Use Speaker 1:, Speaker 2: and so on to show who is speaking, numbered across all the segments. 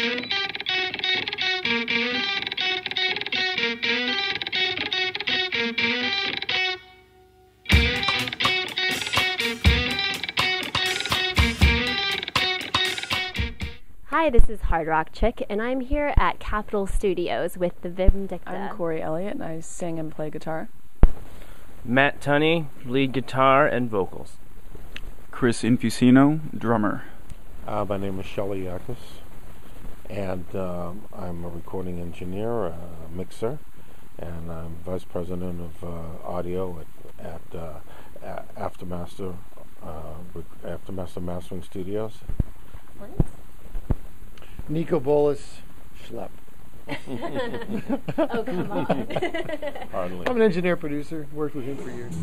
Speaker 1: Hi, this is HardRockChick, and I'm here at Capitol Studios with the Vim Dicta.
Speaker 2: I'm Corey Elliott, and I sing and play guitar.
Speaker 3: Matt Tunney, lead guitar and vocals.
Speaker 4: Chris Infusino, drummer.
Speaker 5: My name is Shelly Yakus, and I'm a recording engineer, a mixer, and I'm vice president of audio at Aftermaster Mastering Studios.
Speaker 6: Niko Bolas, schlep.
Speaker 1: Oh, come on.
Speaker 5: Hardly.
Speaker 6: I'm an engineer-producer, worked with him for years.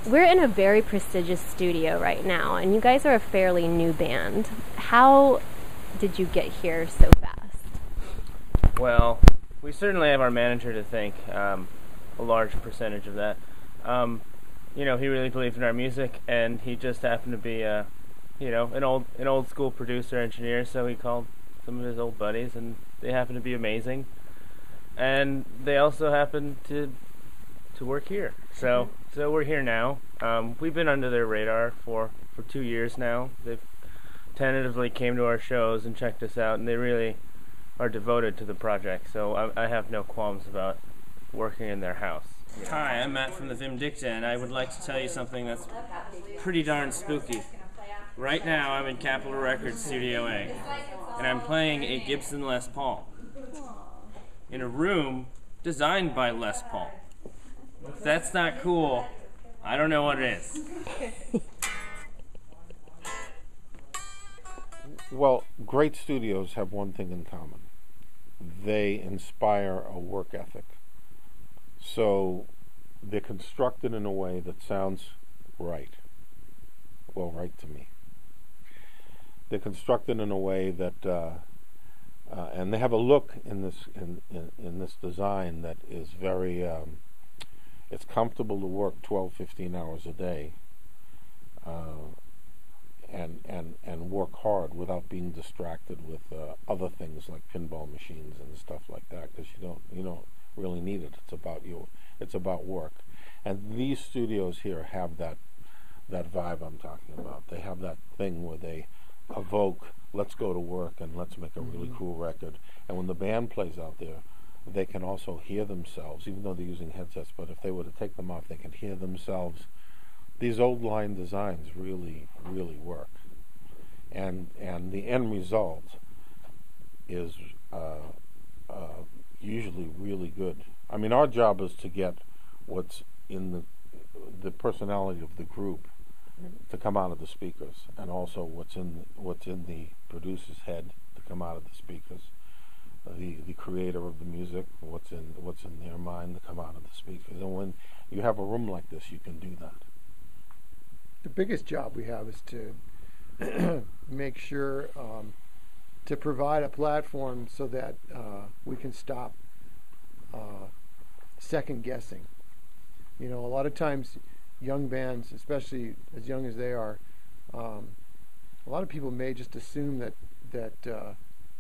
Speaker 1: We're in a very prestigious studio right now, and you guys are a fairly new band. How did you get here so fast?
Speaker 3: Well, we certainly have our manager to thank, a large percentage of that. He really believed in our music, and he just happened to be, an old school producer engineer. So he called some of his old buddies, and they happen to be amazing. And they also happen to work here. So we're here now. We've been under their radar for 2 years now. They've tentatively came to our shows and checked us out, and they really are devoted to the project, so I have no qualms about working in their house. Hi, I'm Matt from the Vim Dicta, and I would like to tell you something that's pretty darn spooky. Right now, I'm in Capitol Records Studio A, and I'm playing a Gibson Les Paul in a room designed by Les Paul. If that's not cool, I don't know what it is.
Speaker 5: Well, great studios have one thing in common. They inspire a work ethic. So they're constructed in a way that sounds right. Well, right to me. They're constructed in a way that, and they have a look in this design that is very, it's comfortable to work 12, 15 hours a day. And work hard without being distracted with other things like pinball machines and stuff like that, because you don't really need it. It's about you. It's about work. And these studios here have that vibe I'm talking about. They have that thing where they evoke, let's go to work and let's make a really cool record. And when the band plays out there, they can also hear themselves, even though they're using headsets. But if they were to take them off, they can hear themselves. These old line designs really, really work, and the end result is usually really good. I mean, our job is to get what's in the personality of the group to come out of the speakers, and also what's in the producer's head to come out of the speakers. The creator of the music, what's in their mind to come out of the speakers. And when you have a room like this, you can do that.
Speaker 6: The biggest job we have is to make sure to provide a platform so that we can stop second guessing. A lot of times young bands, especially as young as they are, a lot of people may just assume that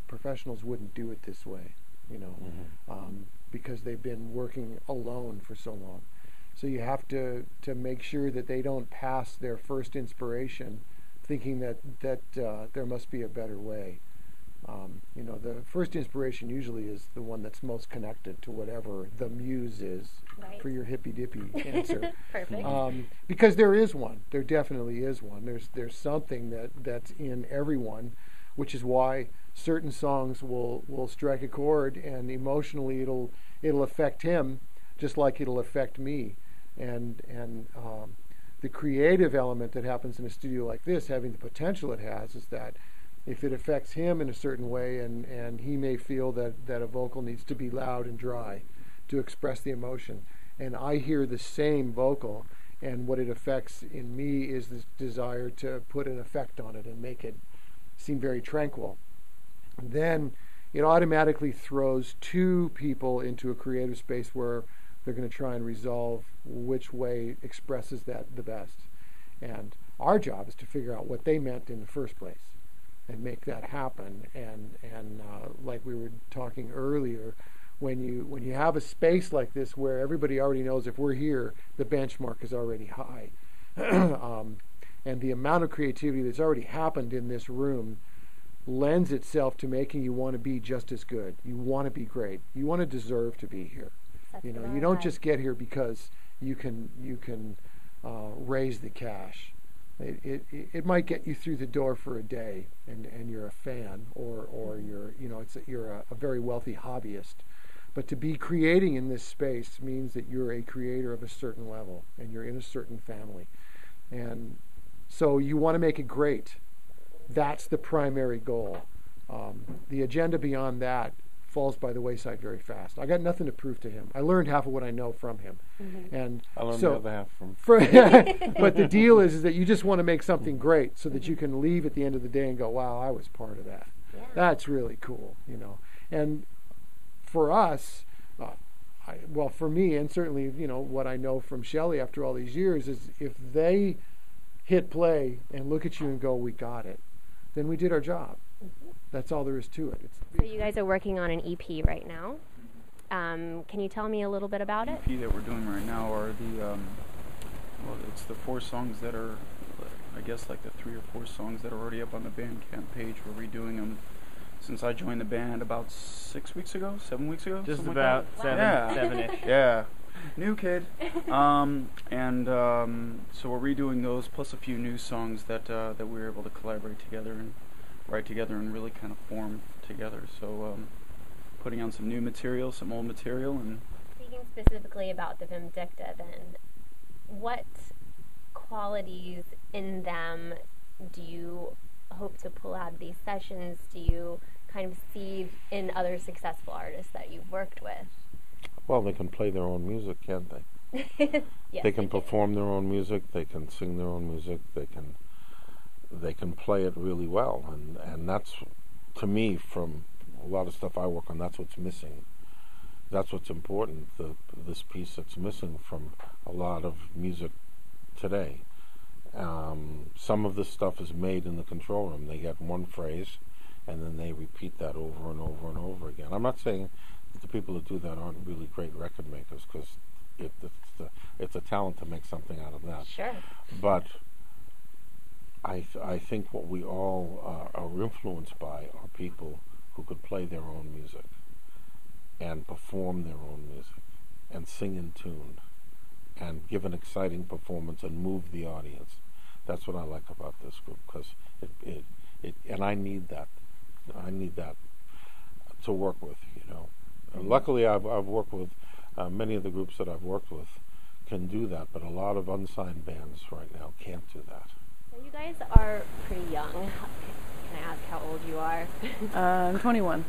Speaker 6: professionals wouldn't do it this way, because they've been working alone for so long. So you have to make sure that they don't pass their first inspiration thinking that there must be a better way. The first inspiration usually is the one that's most connected to whatever the muse is, right, for your hippy-dippy answer.
Speaker 1: Perfect.
Speaker 6: Because there is one. There definitely is one. There's something that's in everyone, which is why certain songs will strike a chord, and emotionally it'll affect him just like it'll affect me. And the creative element that happens in a studio like this, having the potential it has, is that if it affects him in a certain way, and he may feel that a vocal needs to be loud and dry to express the emotion, and I hear the same vocal, and what it affects in me is this desire to put an effect on it and make it seem very tranquil, then it automatically throws two people into a creative space where they're going to try and resolve which way expresses that the best. And our job is to figure out what they meant in the first place and make that happen. And like we were talking earlier, when you have a space like this where everybody already knows if we're here, the benchmark is already high. And the amount of creativity that's already happened in this room lends itself to making you want to be just as good. You want to be great. You want to deserve to be here.
Speaker 1: That's
Speaker 6: you know, you don't just get here because you can raise the cash. It might get you through the door for a day, and you're a fan, or you're a very wealthy hobbyist. But to be creating in this space means that you're a creator of a certain level, and you're in a certain family, and so you want to make it great. That's the primary goal. The agenda beyond that falls by the wayside very fast. I got nothing to prove to him. I learned half of what I know from him, and
Speaker 5: I learned the other half from.
Speaker 6: But the deal is that you just want to make something great so that you can leave at the end of the day and go, "Wow, I was part of that.
Speaker 1: Yeah.
Speaker 6: That's really cool," you know. And for us, well, for me, and certainly, you know, what I know from Shelly after all these years is if they hit play and look at you and go, "We got it," then we did our job. That's all there is to it.
Speaker 1: So you guys are working on an EP right now. Can you tell me a little bit about it?
Speaker 4: EP that we're doing right now are it's the 4 songs that are, I guess, like the 3 or 4 songs that are already up on the Bandcamp page. We're redoing them since I joined the band about 7 weeks ago.
Speaker 3: Just
Speaker 4: something
Speaker 3: about
Speaker 4: like that.
Speaker 3: seven-ish.
Speaker 4: Yeah, new kid. So we're redoing those plus a few new songs that we were able to collaborate together and write together and really kind of form together. So putting on some new material, some old material. And
Speaker 1: speaking specifically about the Vim Dicta, then, what qualities in them do you hope to pull out of these sessions? Do you kind of see in other successful artists that you've worked with?
Speaker 5: Well, they can play their own music, can't they?
Speaker 1: Yes,
Speaker 5: they can perform their own music. They can sing their own music. They can play it really well, and that's, to me, from a lot of stuff I work on, that's what's missing. That's what's important. This piece that's missing from a lot of music today. Some of this stuff is made in the control room. They get one phrase, and then they repeat that over and over and over again. I'm not saying that the people that do that aren't really great record makers, because it's a talent to make something out of that.
Speaker 1: Sure.
Speaker 5: But I think what we all are influenced by are people who could play their own music and perform their own music and sing in tune and give an exciting performance and move the audience. That's what I like about this group, because and I need that. I need that to work with, you know. And luckily, I've worked with many of the groups that I've worked with can do that, but a lot of unsigned bands right now can't do that.
Speaker 1: So you guys are pretty young. Can I ask how old you are?
Speaker 2: I'm 21.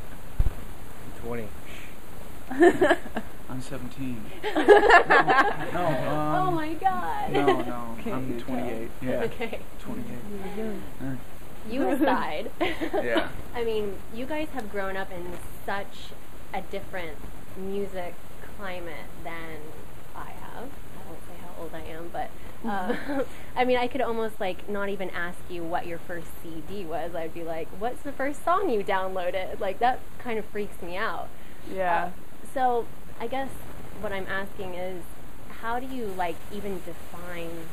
Speaker 3: 20.
Speaker 4: I'm 17.
Speaker 1: Oh my God.
Speaker 4: No, I'm 28. Yeah,
Speaker 1: Okay.
Speaker 4: 28.
Speaker 1: You aside.
Speaker 4: Yeah.
Speaker 1: I mean, you guys have grown up in such a different music climate than I have. I won't say how old I am, but I mean, I could almost like not even ask you what your first CD was. I'd be like, what's the first song you downloaded? Like, that kind of freaks me out.
Speaker 2: Yeah.
Speaker 1: So I guess what I'm asking is, how do you like even define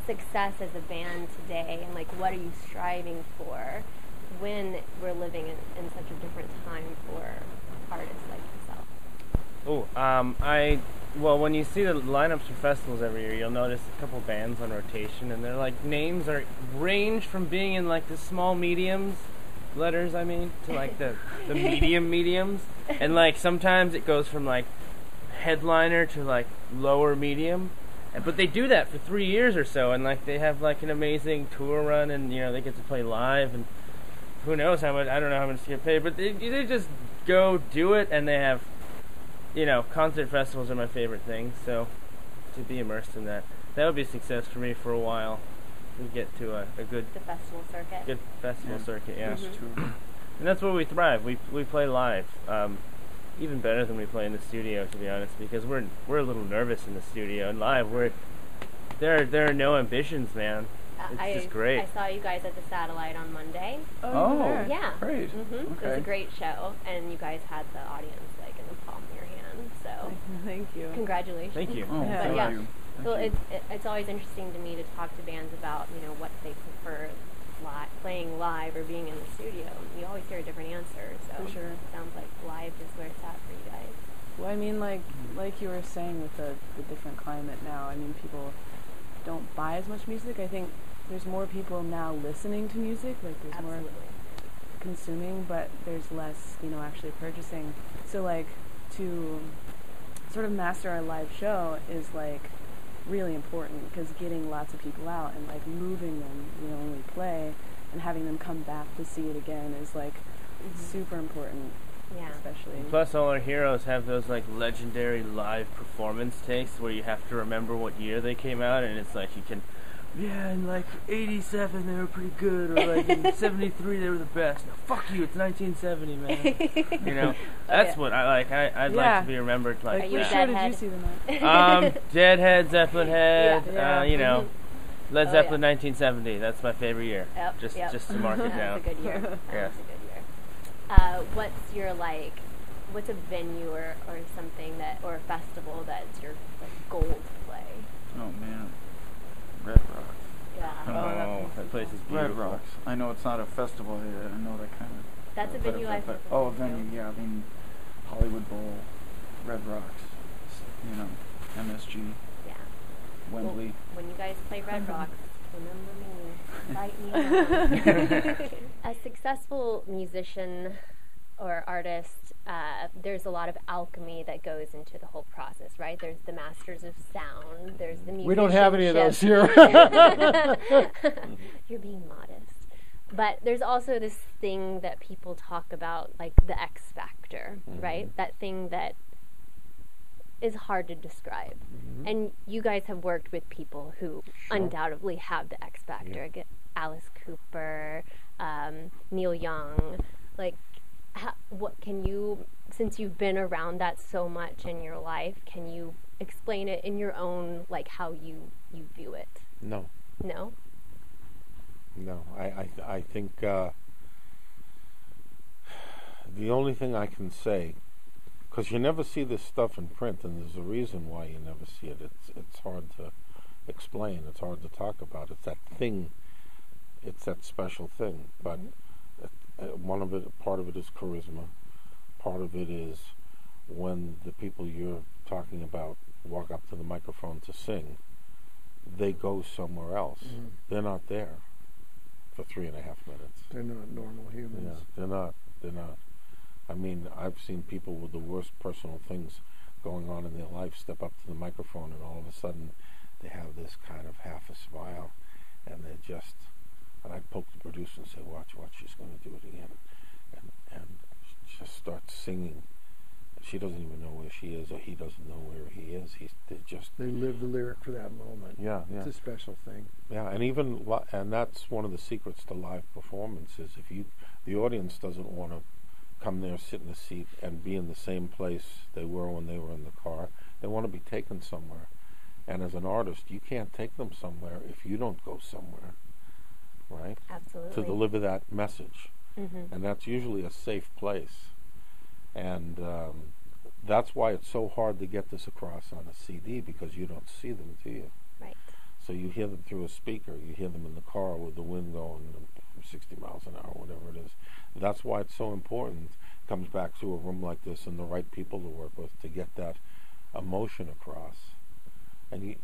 Speaker 1: success as a band today, and like what are you striving for when we're living in such a different time for artists like yourself?
Speaker 3: Well, when you see the lineups for festivals every year, you'll notice a couple bands on rotation, and their like names are range from being in like the small mediums letters, I mean, to like the mediums, and like sometimes it goes from like headliner to like lower medium, but they do that for 3 years or so, and like they have like an amazing tour run, and you know they get to play live, and who knows how much, I don't know how much to get paid, but they just go do it, and they have, you know, concert festivals are my favorite thing, so to be immersed in that would be a success for me for a while. We get to a good
Speaker 1: The festival circuit.
Speaker 3: festival circuit, yeah.
Speaker 1: Mm-hmm.
Speaker 3: And that's where we thrive. We play live, even better than we play in the studio, to be honest, because we're a little nervous in the studio, and live there are no ambitions, man. It's just great.
Speaker 1: I saw you guys at the Satellite on Monday.
Speaker 4: Oh,
Speaker 1: Yeah.
Speaker 4: great.
Speaker 1: It was a
Speaker 4: Okay.
Speaker 1: great show, and you guys had the audience like in the palm of your hand. So
Speaker 2: Thank you.
Speaker 1: congratulations.
Speaker 3: Thank you.
Speaker 4: Oh,
Speaker 2: Yeah.
Speaker 4: thank
Speaker 1: Yeah.
Speaker 4: you. Thank
Speaker 1: Well,
Speaker 4: you.
Speaker 1: it's always interesting to me to talk to bands about what they prefer, playing live or being in the studio. You always hear a different answer. So
Speaker 2: For sure.
Speaker 1: it sounds like live is where it's at for you guys.
Speaker 2: Well, I mean, like you were saying with the different climate now, I mean, people don't buy as much music. I think there's more people now listening to music, like there's
Speaker 1: Absolutely.
Speaker 2: more consuming, but there's less, actually purchasing. So, like, to sort of master our live show is, like, really important, because getting lots of people out and, like, moving them, when we play, and having them come back to see it again is, like, super important.
Speaker 1: Yeah.
Speaker 2: Especially.
Speaker 3: Plus, all our heroes have those like legendary live performance takes where you have to remember what year they came out, and it's like you can, in like '87 they were pretty good, or like in '73 they were the best. No, fuck you, it's 1970, man. That's what I like. I'd like to be remembered like
Speaker 2: Like,
Speaker 1: you
Speaker 2: which
Speaker 1: a
Speaker 3: that.
Speaker 2: show did you
Speaker 1: Deadhead?
Speaker 2: see them at?
Speaker 3: Deadhead, Zeppelin Head,
Speaker 2: Yeah.
Speaker 3: Led
Speaker 1: Oh,
Speaker 3: Zeppelin
Speaker 1: yeah.
Speaker 3: 1970. That's my favorite year.
Speaker 1: Yep,
Speaker 3: Just
Speaker 1: yep.
Speaker 3: to mark it down.
Speaker 1: That's a good year.
Speaker 3: Yes.
Speaker 1: That's a good year. What's a venue or something or a festival that's your goal to play?
Speaker 4: Oh man, Red Rocks.
Speaker 1: Yeah.
Speaker 3: Oh, that place is
Speaker 4: Red
Speaker 3: beautiful.
Speaker 4: Rocks. I know it's not a festival. I know that kind of.
Speaker 1: That's a venue I've
Speaker 4: but,
Speaker 1: heard
Speaker 4: oh, a
Speaker 1: of, too.
Speaker 4: venue. Yeah, I mean, Hollywood Bowl, Red Rocks. MSG,
Speaker 1: Yeah.
Speaker 4: Wembley.
Speaker 1: Well, when you guys play Red Rocks, remember me. Invite me on. A successful musician or artist, there's a lot of alchemy that goes into the whole process, right? There's the masters of sound. There's the musicianship.
Speaker 6: We don't have any of those here.
Speaker 1: You're being modest. But there's also this thing that people talk about, like the X factor, right? That thing that is hard to describe. And you guys have worked with people who undoubtedly have the X factor.
Speaker 5: Yeah.
Speaker 1: Get Alice Cooper, Neil Young. Like, what can you, since you've been around that so much in your life, can you explain it in your own, like, how you view it?
Speaker 5: No.
Speaker 1: No?
Speaker 5: No, I think the only thing I can say, because you never see this stuff in print, and there's a reason why you never see it. It's hard to explain. It's hard to talk about. It's that thing. It's that special thing. But part of it is charisma. Part of it is when the people you're talking about walk up to the microphone to sing, they go somewhere else. They're not there for 3.5 minutes.
Speaker 6: They're not normal humans.
Speaker 5: Yeah, they're not. I mean, I've seen people with the worst personal things going on in their life step up to the microphone, and all of a sudden they have this kind of half a smile, and they're just, and I poke the producer and say, watch, she's going to do it again, and just start singing. She doesn't even know where she is, or he doesn't know where he is.
Speaker 6: They live the lyric for that moment.
Speaker 5: Yeah.
Speaker 6: It's a special thing.
Speaker 5: Yeah, and that's one of the secrets to live performances. If the audience doesn't want to come there, sit in a seat, and be in the same place they were when they were in the car, they want to be taken somewhere. And as an artist, you can't take them somewhere if you don't go somewhere, right?
Speaker 1: Absolutely.
Speaker 5: To deliver that message. And that's usually a safe place. And that's why it's so hard to get this across on a CD, because you don't see them, do you?
Speaker 1: Right.
Speaker 5: So you hear them through a speaker, you hear them in the car with the wind going 60 miles an hour, whatever it is. That's why it's so important. It comes back to a room like this and the right people to work with to get that emotion across. And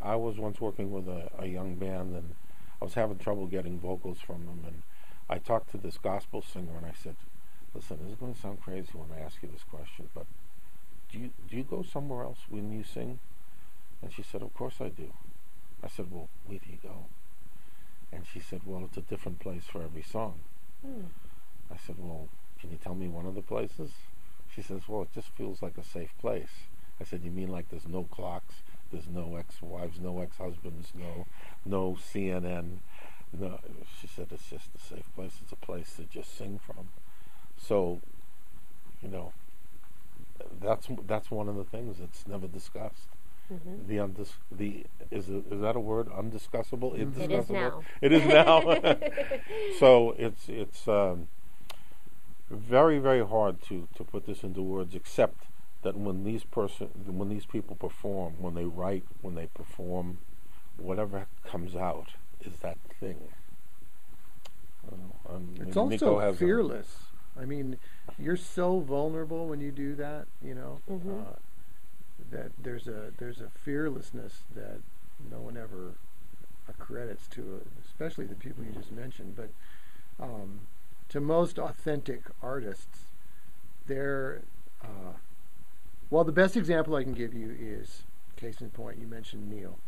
Speaker 5: I was once working with a young band, and I was having trouble getting vocals from them, and I talked to this gospel singer, and I said, listen, this is going to sound crazy when I ask you this question, but do you go somewhere else when you sing? And she said, of course I do. I said, well, where do you go? And she said, well, it's a different place for every song. I said, well, can you tell me one of the places? She says, well, it just feels like a safe place. I said, you mean like there's no clocks, there's no ex-wives, no ex-husbands, no CNN? No. She said, it's just a safe place. It's a place to just sing from. So, you know, that's one of the things that's never discussed. Is that a word? Undiscussable?
Speaker 1: It is now.
Speaker 5: It is now. So it's very, very hard to put this into words, except that when these people perform, when they write, when they perform, whatever comes out is that thing.
Speaker 6: It's also fearless. I mean, you're so vulnerable when you do that, you know. That there's a fearlessness that no one ever accredits to, especially the people you just mentioned. But to most authentic artists, they're well, the best example I can give you is, case in point, you mentioned Neil.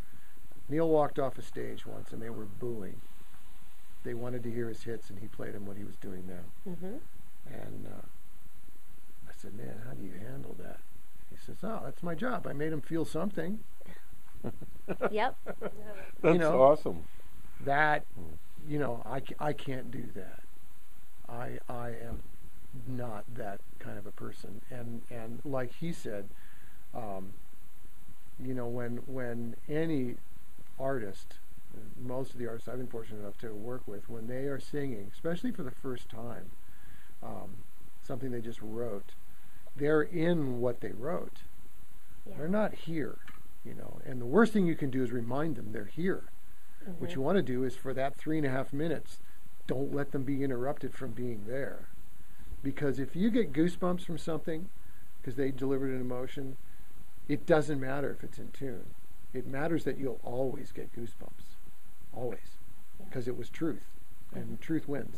Speaker 6: Neil walked off a stage once and they were booing. They wanted to hear his hits, and he played them what he was doing now. And I said, man, how do you handle that? He says, oh, that's my job. I made him feel something.
Speaker 1: Yep.
Speaker 5: That's awesome.
Speaker 6: That, you know, I can't do that. I am not that kind of a person. And like he said, you know, when any artist, most of the artists I've been fortunate enough to work with, when they are singing, especially for the first time, something they just wrote, they're in what they wrote. Yeah. They're not here, you know. And the worst thing you can do is remind them they're here. What you want to do is, for that 3.5 minutes, don't let them be interrupted from being there. Because if you get goosebumps from something, because they delivered an emotion, it doesn't matter if it's in tune. It matters that you'll always get goosebumps. Always. Because it was truth. And truth wins.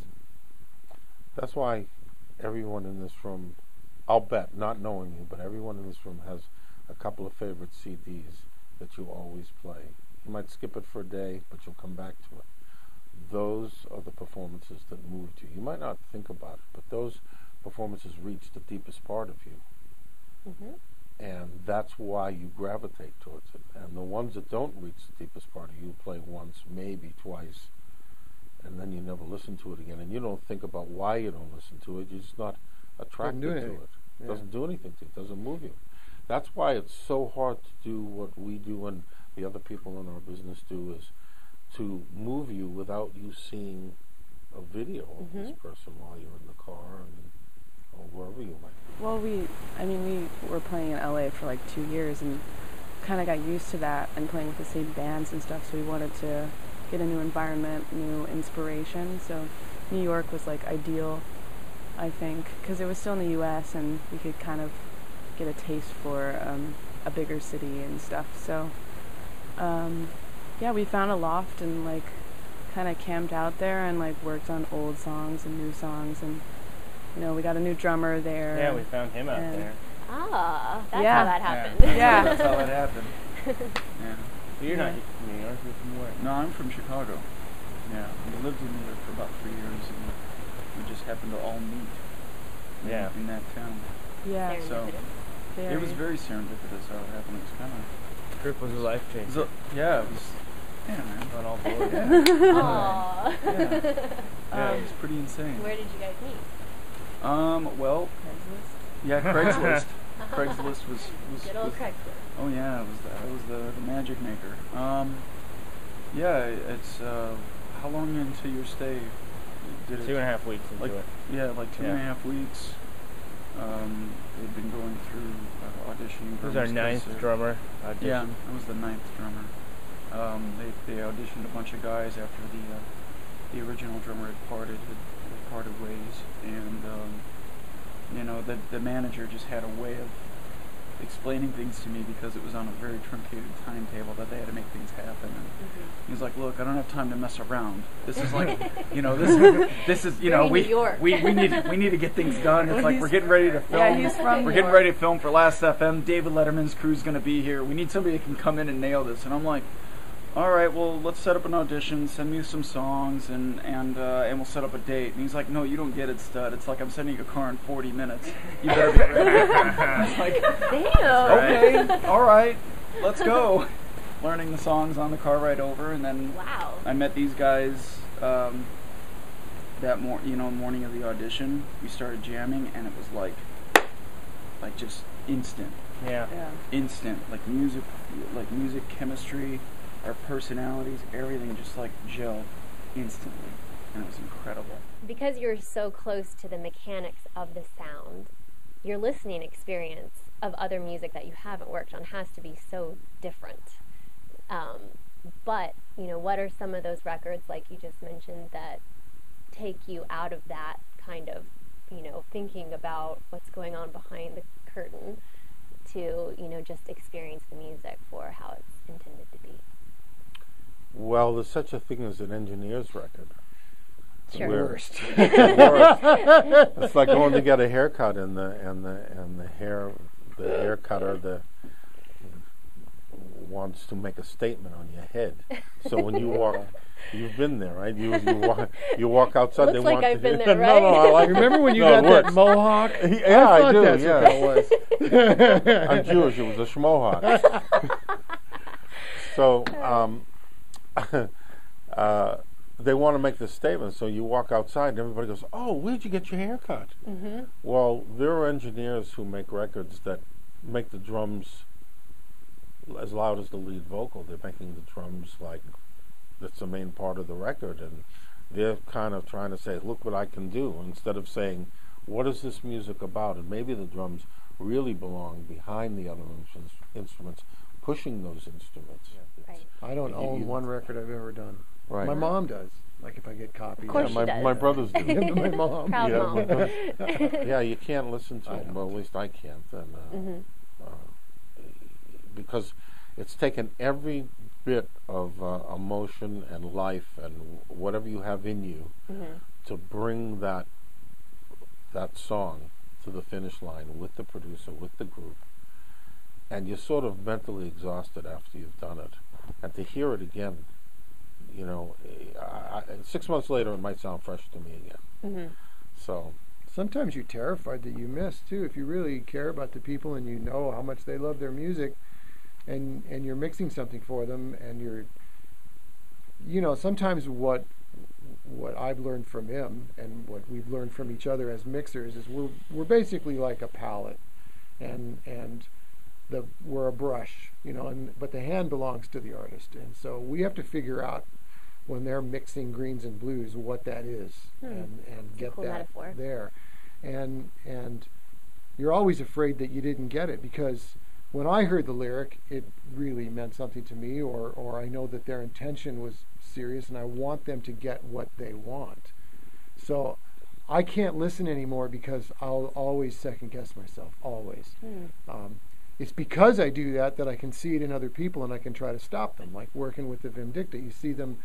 Speaker 5: That's why everyone in this room, I'll bet, not knowing you, but everyone in this room has a couple of favorite CDs that you always play. You might skip it for a day, but you'll come back to it. Those are the performances that moved you. You might not think about it, but those performances reach the deepest part of you. And that's why you gravitate towards it. And the ones that don't reach the deepest part of you play once, maybe twice, and then you never listen to it again. And you don't think about why you don't listen to it. You're just not attracted to it. It doesn't do anything to you. It doesn't move you. That's why it's so hard to do what we do and the other people in our business do, is to move you without you seeing a video of this person while you're in the car or wherever you might be.
Speaker 2: Well, we were playing in LA for like 2 years and kind of got used to that and playing with the same bands and stuff, so we wanted to get a new environment, new inspiration. So New York was like ideal, I think, because it was still in the U.S. and we could kind of get a taste for a bigger city and stuff. So yeah, we found a loft and like kind of camped out there and like worked on old songs and new songs, and you know, we got a new drummer there.
Speaker 3: Yeah, we found him out there.
Speaker 1: Ah, that's how that happened.
Speaker 2: Yeah.
Speaker 4: That's how that happened. Yeah.
Speaker 3: So you're not from New York, you're from where?
Speaker 4: No, I'm from Chicago. Yeah, we lived in New York for about 3 years, and we just happened to all meet in that town.
Speaker 2: Yeah.
Speaker 4: So it was very serendipitous how it happened. It was kind of...
Speaker 3: Trip was a life changer.
Speaker 4: So, yeah, it was... Yeah, man.
Speaker 3: On all board.
Speaker 1: Aww.
Speaker 4: Yeah, it was pretty insane.
Speaker 1: Where did you guys meet?
Speaker 4: Well...
Speaker 2: Craigslist?
Speaker 4: Yeah, Craigslist. Craigslist was
Speaker 1: Good old Craigslist.
Speaker 4: Oh yeah, it was the magic maker. Yeah, it's how long into your stay did it?
Speaker 3: 2.5 weeks into it.
Speaker 4: Yeah, like 2.5 weeks. They'd been going through auditioning.
Speaker 3: This was our 9th drummer audition.
Speaker 4: Yeah, I was the 9th drummer. They auditioned a bunch of guys after the original drummer had parted ways, and you know, the manager just had a way of explaining things to me, because it was on a very truncated timetable that they had to make things happen. And he's like, "Look, I don't have time to mess around. This is like, you know, this is, you know, we need to get things done. It's like we're getting ready to film.
Speaker 2: Yeah, he's from
Speaker 4: we're getting ready to film for Last FM. David Letterman's crew's going to be here. We need somebody that can come in and nail this." And I'm like, "All right, well, let's set up an audition. Send me some songs, and we'll set up a date." And he's like, "No, you don't get it, stud. It's like I'm sending you a car in 40 minutes. You better be ready." I was like,
Speaker 1: damn.
Speaker 4: "Okay, all right, let's go." Learning the songs on the car ride over, and then
Speaker 1: wow.
Speaker 4: I met these guys that morning of the audition, we started jamming, and it was like just instant.
Speaker 3: Yeah.
Speaker 4: Instant, like music chemistry, our personalities, everything just like gelled instantly, and it was incredible.
Speaker 1: Because you're so close to the mechanics of the sound, your listening experience of other music that you haven't worked on has to be so different. But, what are some of those records, like you just mentioned, that take you out of that kind of, thinking about what's going on behind the curtain to, just experience the music for how it's intended to be?
Speaker 5: Well, there's such a thing as an engineer's record.
Speaker 1: Sure.
Speaker 6: Worst.
Speaker 5: It's like going to get a haircut, and the hair cutter wants to make a statement on your head. So when you walk, you've been there, right? You walk outside.
Speaker 1: Looks
Speaker 5: they
Speaker 1: like
Speaker 5: want
Speaker 1: I've
Speaker 5: to,
Speaker 1: been there,
Speaker 5: no,
Speaker 1: right?
Speaker 5: I like it.
Speaker 6: Remember when you
Speaker 5: No,
Speaker 6: got
Speaker 5: it
Speaker 6: that
Speaker 5: works.
Speaker 6: mohawk?
Speaker 5: Yeah,
Speaker 6: I
Speaker 5: I
Speaker 6: thought
Speaker 5: do.
Speaker 6: that's
Speaker 5: Yeah.
Speaker 6: what that was.
Speaker 5: I'm Jewish. It was a schmohawk. So they want to make this statement. So you walk outside, and everybody goes, "Oh, where'd you get your hair cut?"
Speaker 1: Mm-hmm.
Speaker 5: Well, there are engineers who make records that make the drums as loud as the lead vocal. They're making the drums like that's the main part of the record, and they're kind of trying to say, "Look what I can do," instead of saying, "What is this music about?" And maybe the drums really belong behind the other instruments, pushing those instruments.
Speaker 1: Right.
Speaker 6: I don't own one record I've ever done.
Speaker 5: Right.
Speaker 6: My mom does. Like if I get copies.
Speaker 1: Of course she does.
Speaker 5: my brothers do.
Speaker 6: My mom.
Speaker 1: Proud
Speaker 5: Yeah,
Speaker 1: mom.
Speaker 5: my brothers. Yeah, you can't listen to
Speaker 6: I
Speaker 5: them.
Speaker 6: don't.
Speaker 5: Well, at least I can't. And,
Speaker 1: Mm-hmm.
Speaker 5: because it's taken every bit of emotion and life and whatever you have in you
Speaker 1: Mm-hmm.
Speaker 5: to bring that song to the finish line with the producer, with the group. And you're sort of mentally exhausted after you've done it. And to hear it again, 6 months later, it might sound fresh to me again.
Speaker 1: Mm-hmm.
Speaker 5: So,
Speaker 6: Sometimes you're terrified that you miss too. If you really care about the people and you know how much they love their music, and you're mixing something for them, and you're, sometimes what I've learned from him and what we've learned from each other as mixers is we're basically like a palette, and we're a brush, but the hand belongs to the artist, and so we have to figure out when they're mixing greens and blues what that is, and get
Speaker 1: cool
Speaker 6: that
Speaker 1: metaphor.
Speaker 6: there, and you're always afraid that you didn't get it, because when I heard the lyric, it really meant something to me, or I know that their intention was serious, and I want them to get what they want. So I can't listen anymore because I'll always second guess myself, always. It's because I do that I can see it in other people, and I can try to stop them, like working with the Vim Dicta. You see them,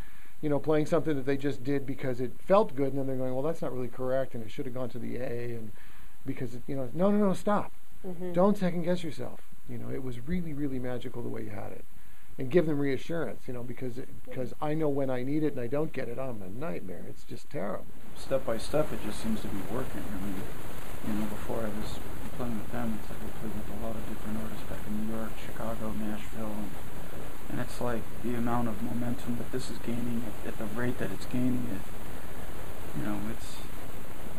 Speaker 6: playing something that they just did because it felt good, and then they're going, well, that's not really correct, and it should have gone to the A, and because, no, stop.
Speaker 1: Mm-hmm.
Speaker 6: Don't second guess yourself. It was really, really magical the way you had it. And give them reassurance, because I know when I need it and I don't get it, I'm a nightmare. It's just terrible.
Speaker 4: Step by step, it just seems to be working. Before I was playing with them, it's like I played with a lot of different artists back in New York, Chicago, Nashville, and it's like the amount of momentum that this is gaining at the rate that it's gaining it.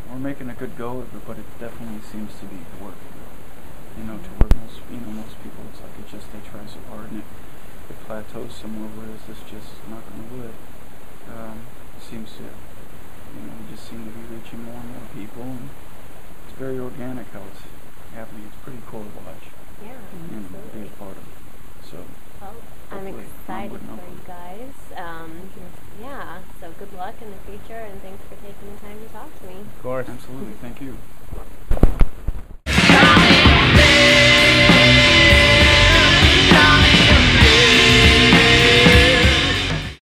Speaker 4: We're making a good go of it, but it definitely seems to be working. To where most people, it's like they try so hard and it plateaus somewhere, whereas this just knocking on wood seems to, we just seem to be reaching more and more people, and it's very organic how it's happening. It's pretty cool to watch.
Speaker 1: Yeah,
Speaker 4: And be a part of it. So,
Speaker 1: well, I'm
Speaker 4: hopefully
Speaker 1: excited
Speaker 4: onward
Speaker 1: for
Speaker 4: and
Speaker 1: you
Speaker 4: upward.
Speaker 1: guys. Yeah, so good luck in the future, and thanks for taking the time to talk to me.
Speaker 3: Of course.
Speaker 4: Absolutely, thank you.